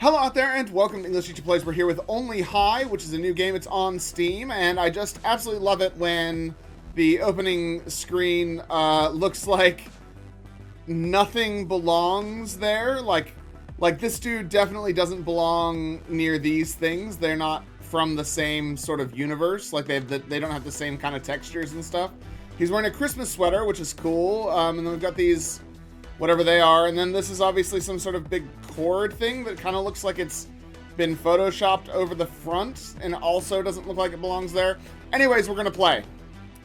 Hello out there, and welcome to English YouTube Plays. We're here with Only High, which is a new game. It's on Steam, and I just absolutely love it when the opening screen looks like nothing belongs there. Like this dude definitely doesn't belong near these things. They're not from the same sort of universe. Like they don't have the same kind of textures and stuff. He's wearing a Christmas sweater, which is cool. And then we've got these, whatever they are, and then this is obviously some sort of big cord thing that kind of looks like it's been photoshopped over the front and also doesn't look like it belongs there. Anyways, we're gonna play.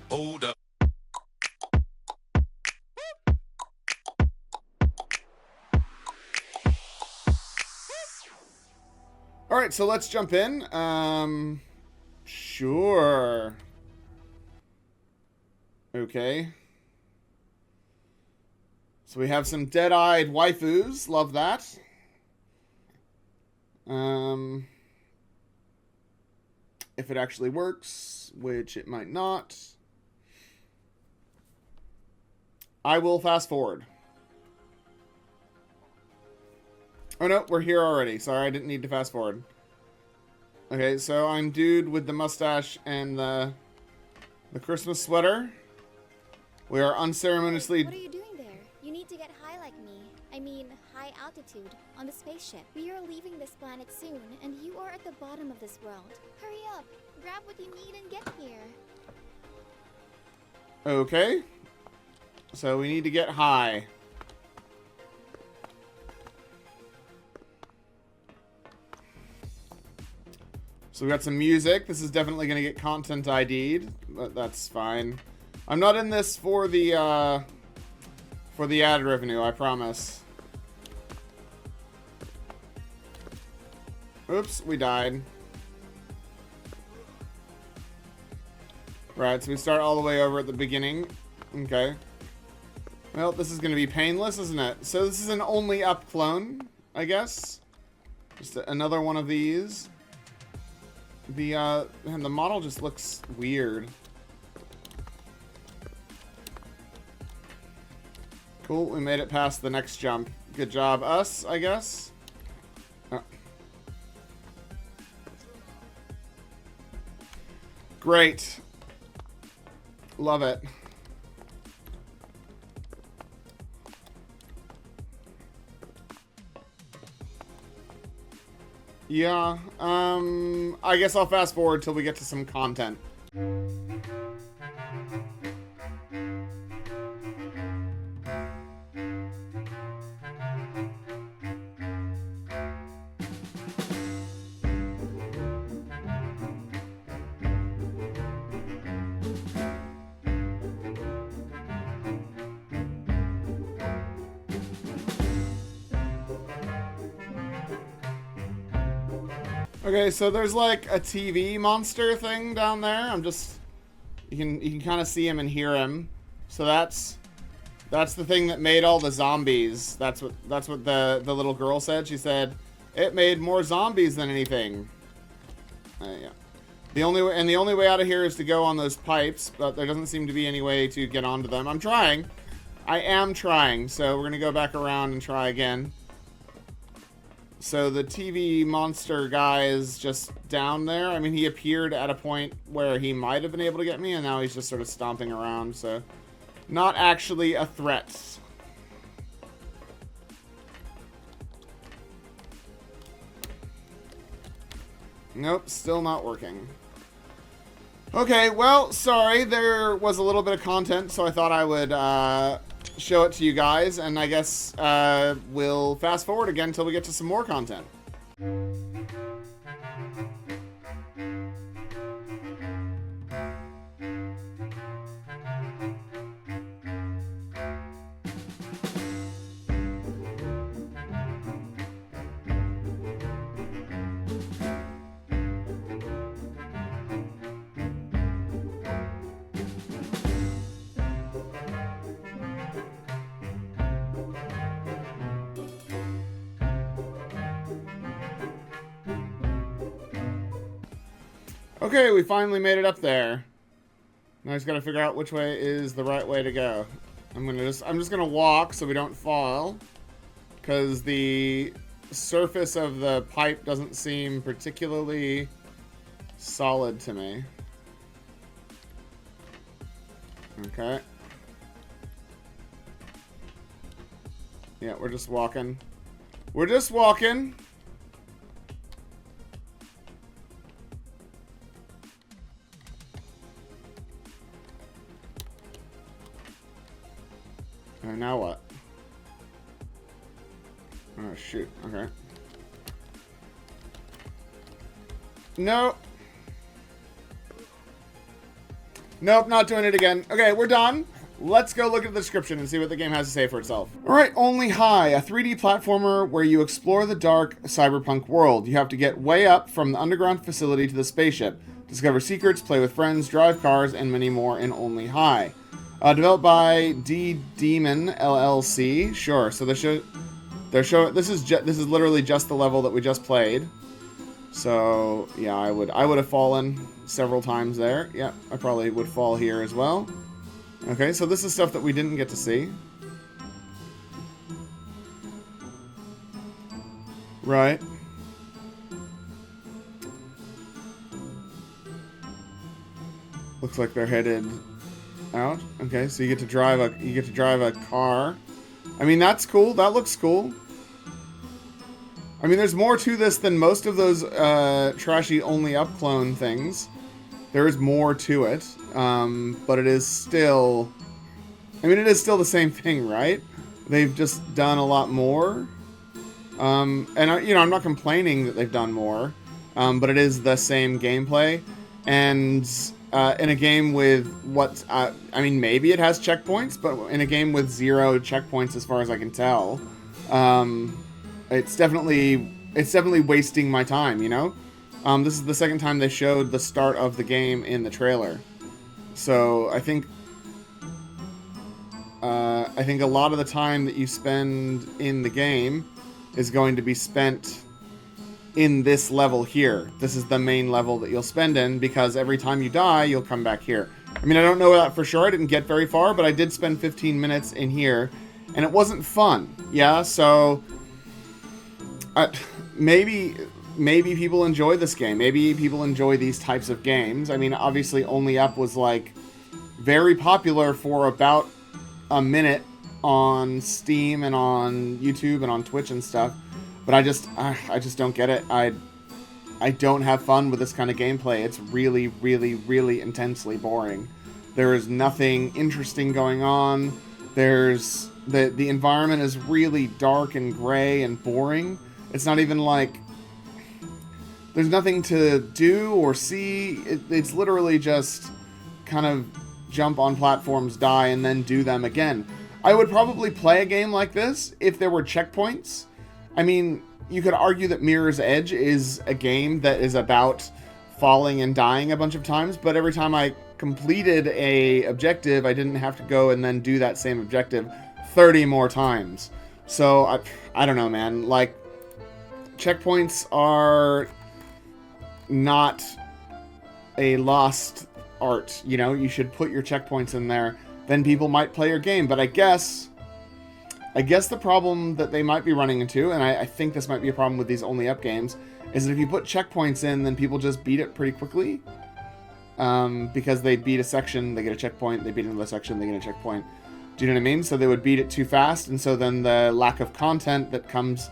Hold up. All right, so let's jump in. Sure. Okay. So we have some dead-eyed waifus. Love that. If it actually works, which it might not, I will fast forward. Oh no, we're here already. Sorry, I didn't need to fast forward. Okay, so I'm dude with the mustache and the Christmas sweater. We are unceremoniously... What are you doing there? You need to get high like me. I mean, high altitude, on the spaceship. We are leaving this planet soon, and you are at the bottom of this world. Hurry up, grab what you need and get here. Okay. So we need to get high. So we got some music. This is definitely going to get content ID'd, but that's fine. I'm not in this for the ad revenue, I promise. Oops, we died. Right, so we start all the way over at the beginning. Okay. Well, this is going to be painless, isn't it? So this is an only up clone, I guess. Just another one of these. And the model just looks weird. Cool, we made it past the next jump. Good job, us, I guess. Oh. Great. Love it. Yeah, I guess I'll fast forward till we get to some content. Okay, so there's like a TV monster thing down there. You can kind of see him and hear him. So that's the thing that made all the zombies. That's what the little girl said. She said it made more zombies than anything. Yeah. The only way out of here is to go on those pipes, but there doesn't seem to be any way to get onto them. I'm trying. I am trying. So we're gonna go back around and try again. So the TV monster guy is just down there. I mean, he appeared at a point where he might have been able to get me, and now he's just sort of stomping around, so not actually a threat. Nope, still not working. Okay, well, sorry, there was a little bit of content, so I thought I would show it to you guys, and I guess we'll fast forward again until we get to some more content. Okay, we finally made it up there. Now I just gotta figure out which way is the right way to go. I'm just gonna walk so we don't fall, because the surface of the pipe doesn't seem particularly solid to me. Okay. Yeah, we're just walking. We're just walking. And now what? Oh, shoot. Okay. Nope. Nope, not doing it again. Okay, we're done. Let's go look at the description and see what the game has to say for itself. Alright, Only High, a 3D platformer where you explore the dark cyberpunk world. You have to get way up from the underground facility to the spaceship, discover secrets, play with friends, drive cars, and many more in Only High. Developed by D-Demon LLC. Sure, so this is literally just the level that we just played. So, yeah, I would have fallen several times there. Yeah, I probably would fall here as well. Okay, so this is stuff that we didn't get to see. Right. Looks like they're headed out. Okay, so you get to drive a car. I mean, that's cool. That looks cool. I mean, there's more to this than most of those trashy only up clone things. There is more to it, but it is still... I mean, it is still the same thing, right? They've just done a lot more. And, I'm not complaining that they've done more, but it is the same gameplay. And in a game with what... I mean, maybe it has checkpoints, but in a game with 0 checkpoints as far as I can tell, it's definitely wasting my time, you know? This is the second time they showed the start of the game in the trailer. So I think a lot of the time that you spend in the game is going to be spent in this level here. This is the main level that you'll spend in, because every time you die, you'll come back here. I mean, I don't know that for sure. I didn't get very far, but I did spend 15 minutes in here, and it wasn't fun. Yeah, so... maybe people enjoy this game. Maybe people enjoy these types of games. I mean, obviously, Only Up was, like, very popular for about a minute on Steam and on YouTube and on Twitch and stuff. But I just don't get it. I don't have fun with this kind of gameplay. It's really, really, really intensely boring. There is nothing interesting going on. There's... The environment is really dark and gray and boring. It's not even like... There's nothing to do or see. It's literally just kind of jump on platforms, die, and then do them again. I would probably play a game like this if there were checkpoints. I mean, you could argue that Mirror's Edge is a game that is about falling and dying a bunch of times, but every time I completed a objective, I didn't have to go and then do that same objective 30 more times. So, I don't know, man. Like, checkpoints are not a lost art, you know? You should put your checkpoints in there, then people might play your game. But I guess the problem that they might be running into, and I think this might be a problem with these Only Up games, is that if you put checkpoints in, then people just beat it pretty quickly. Because they beat a section, they get a checkpoint, they beat another section, they get a checkpoint. Do you know what I mean? So they would beat it too fast, and so then the lack of content that comes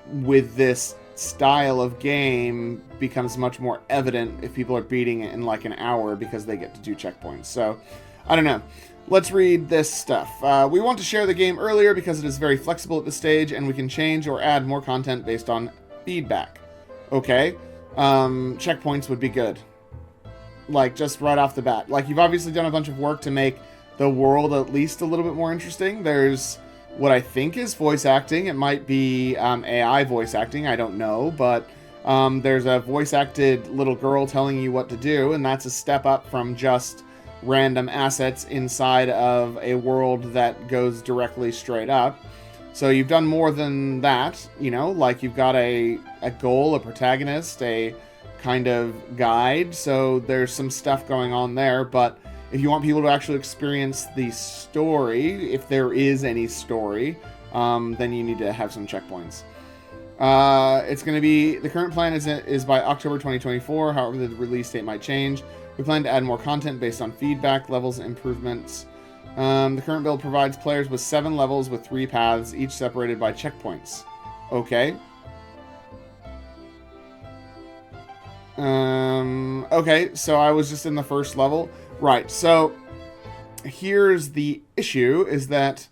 with this style of game becomes much more evident if people are beating it in like an hour because they get to do checkpoints. So, I don't know. Let's read this stuff. We want to share the game earlier because it is very flexible at this stage, and we can change or add more content based on feedback. Okay. Checkpoints would be good. Like, just right off the bat. Like, you've obviously done a bunch of work to make the world at least a little bit more interesting. There's what I think is voice acting. It might be AI voice acting. I don't know. But there's a voice-acted little girl telling you what to do, and that's a step up from just random assets inside of a world that goes directly straight up. So you've done more than that, you know? Like, you've got a goal, a protagonist, a kind of guide. So there's some stuff going on there, but if you want people to actually experience the story, if there is any story, then you need to have some checkpoints. It's going to be, the current plan is by October 2024. However, the release date might change. We plan to add more content based on feedback, levels, and improvements. The current build provides players with 7 levels with 3 paths, each separated by checkpoints. Okay. Okay, so I was just in the first level. Right, so here's the issue, is that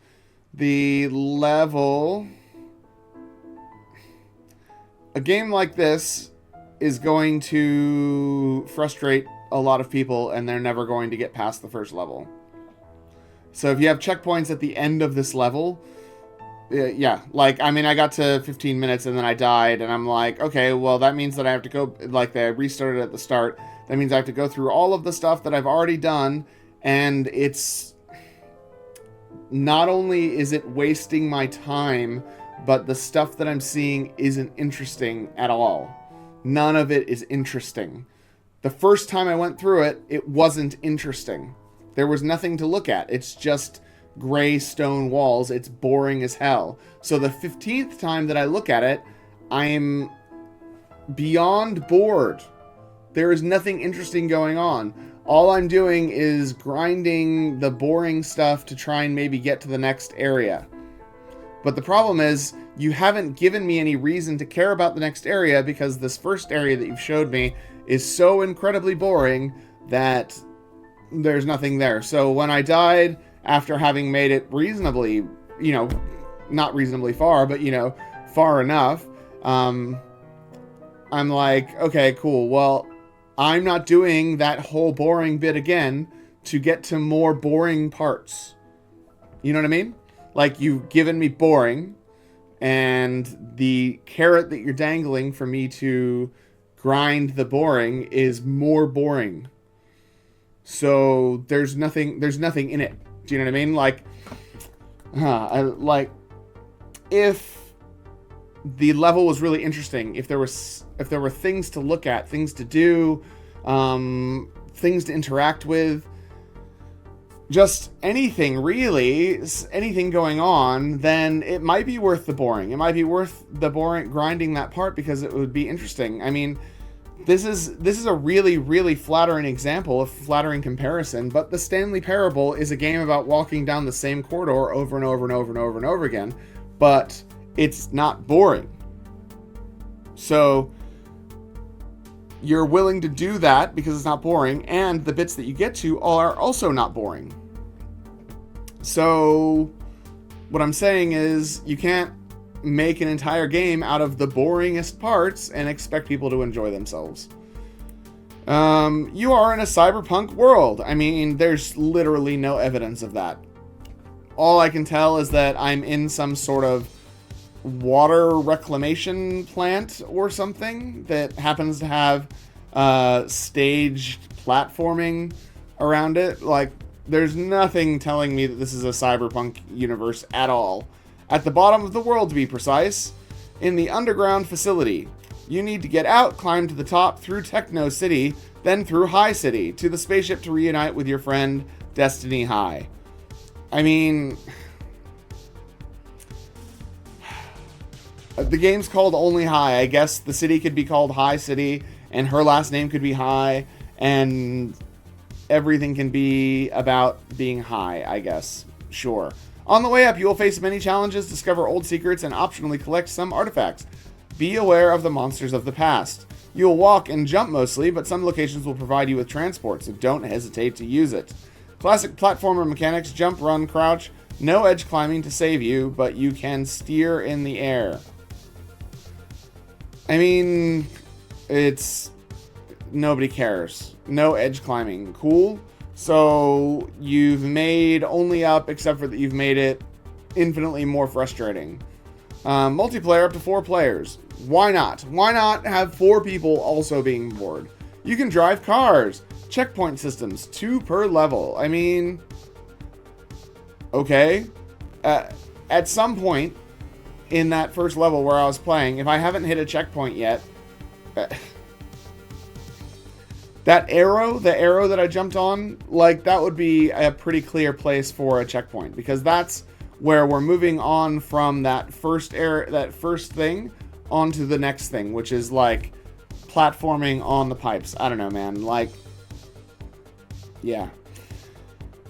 the level... A game like this is going to frustrate a lot of people, and they're never going to get past the first level. So if you have checkpoints at the end of this level, yeah, like, I mean, I got to 15 minutes and then I died, and I'm like, okay, well, that means that I have to go, like, I restarted at the start. That means I have to go through all of the stuff that I've already done, and it's... Not only is it wasting my time, but the stuff that I'm seeing isn't interesting at all. None of it is interesting. The first time I went through it, it wasn't interesting. There was nothing to look at. It's just gray stone walls. It's boring as hell. So the 15th time that I look at it, I'm beyond bored. There is nothing interesting going on. All I'm doing is grinding the boring stuff to try and maybe get to the next area. But the problem is, you haven't given me any reason to care about the next area, because this first area that you've showed me is so incredibly boring that there's nothing there. So when I died, after having made it reasonably, you know, not reasonably far, but, you know, far enough, I'm like, okay, cool, well, I'm not doing that whole boring bit again to get to more boring parts. You know what I mean? Like, you've given me boring, and the carrot that you're dangling for me to grind the boring is more boring. So there's nothing in it. Do you know what I mean? Like, if the level was really interesting, if there were things to look at, things to do, things to interact with, just anything really, anything going on, then it might be worth the boring. It might be worth the boring grinding that part, because it would be interesting. I mean, this is a really, really flattering example, a flattering comparison, but the Stanley Parable is a game about walking down the same corridor over and over and over and over and over again, but it's not boring. So you're willing to do that because it's not boring, and the bits that you get to are also not boring. So what I'm saying is, you can't make an entire game out of the boringest parts and expect people to enjoy themselves. You are in a cyberpunk world. I mean, there's literally no evidence of that. All I can tell is that I'm in some sort of water reclamation plant or something that happens to have staged platforming around it. Like, there's nothing telling me that this is a cyberpunk universe at all. At the bottom of the world, to be precise, in the underground facility, you need to get out, climb to the top through Techno City, then through High City to the spaceship to reunite with your friend Destiny High. I mean, the game's called Only High. I guess the city could be called High City, and her last name could be High, and everything can be about being high, I guess. Sure. On the way up, you will face many challenges, discover old secrets, and optionally collect some artifacts. Be aware of the monsters of the past. You will walk and jump mostly, but some locations will provide you with transport, so don't hesitate to use it. Classic platformer mechanics: jump, run, crouch. No edge climbing to save you, but you can steer in the air. I mean, it's... nobody cares. No edge climbing. Cool. So you've made Only Up, except for that you've made it infinitely more frustrating. Multiplayer up to 4 players. Why not? Why not have 4 people also being bored? You can drive cars. Checkpoint systems, 2 per level. I mean, okay. At some point in that first level where I was playing, if I haven't hit a checkpoint yet, that arrow, the arrow that I jumped on, like, that would be a pretty clear place for a checkpoint, because that's where we're moving on from that first thing onto the next thing, which is like platforming on the pipes. I don't know, man. Like, yeah.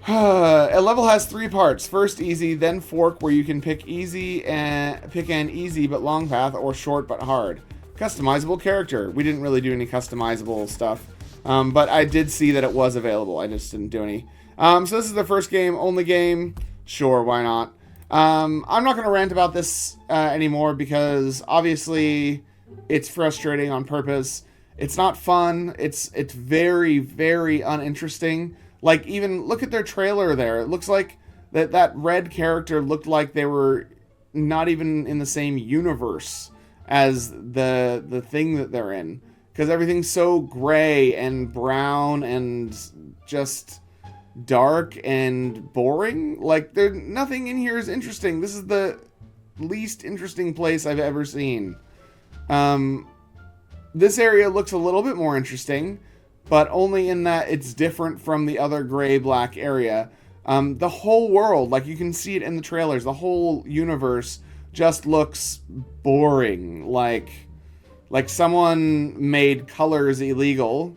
A level has 3 parts. First, easy, then fork, where you can pick an easy but long path, or short but hard. Customizable character. We didn't really do any customizable stuff, but I did see that it was available. I just didn't do any. So this is the first game, only game. Sure, why not? I'm not going to rant about this anymore, because obviously it's frustrating on purpose. It's not fun. It's very, very uninteresting. Like, even look at their trailer there. It looks like that red character looked like they were not even in the same universe as the thing that they're in. Because everything's so gray and brown and just dark and boring. Like, nothing in here is interesting. This is the least interesting place I've ever seen. This area looks a little bit more interesting, but only in that it's different from the other gray-black area. The whole world, like you can see it in the trailers, the whole universe just looks boring. Like someone made colors illegal,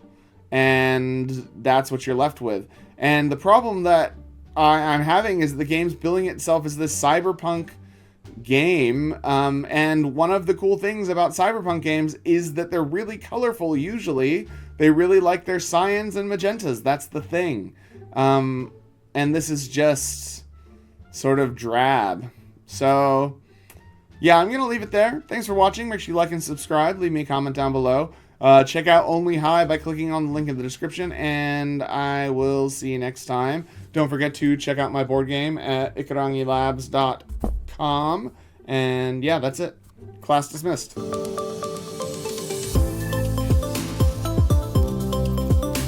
and that's what you're left with. And the problem that I'm having is the game's billing itself as this cyberpunk game, and one of the cool things about cyberpunk games is that they're really colorful usually. They really like their cyans and magentas. That's the thing. And this is just sort of drab. So, yeah, I'm going to leave it there. Thanks for watching. Make sure you like and subscribe. Leave me a comment down below. Check out Only High by clicking on the link in the description, and I will see you next time. Don't forget to check out my board game at ikarangilabs.com. And, yeah, that's it. Class dismissed.